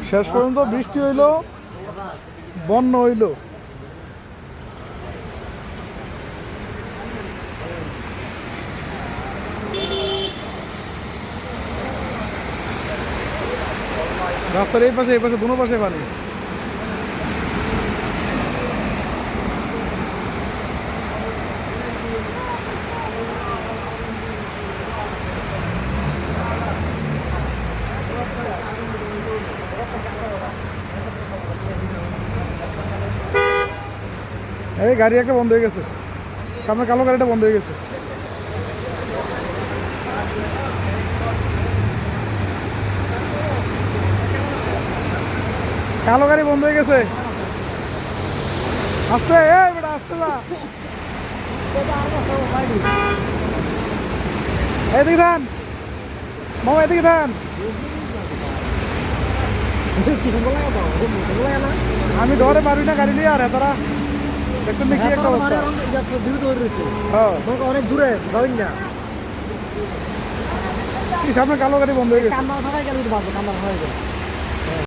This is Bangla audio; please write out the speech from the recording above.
শেষ পর্যন্ত বৃষ্টি হইল, বন্যা হইল। রাস্তার এই পাশে দুনো পাশে পানি। এই গাড়ি একটা বন্ধ হয়ে গেছে, সামনে কালো গাড়িটা বন্ধ হয়ে গেছে। কালো গাড়ি বন্ধ হয়ে গেছে। আসতে বেটা, আসতে যা। এদিকে ধান মামা, এদিকে ধান। আমি ডরে পারবি না গাড়ি নিয়ে। আর এতরা দেখছেন নাকি একটা অবস্থা? হ্যাঁ, অনেক দূরে যাবেন না। সামনে কালো গাড়ি বন্ধ হয়ে গেছে। কান্না থাকাই গেলে বাঁচবো, কান্না থাকাই গেলে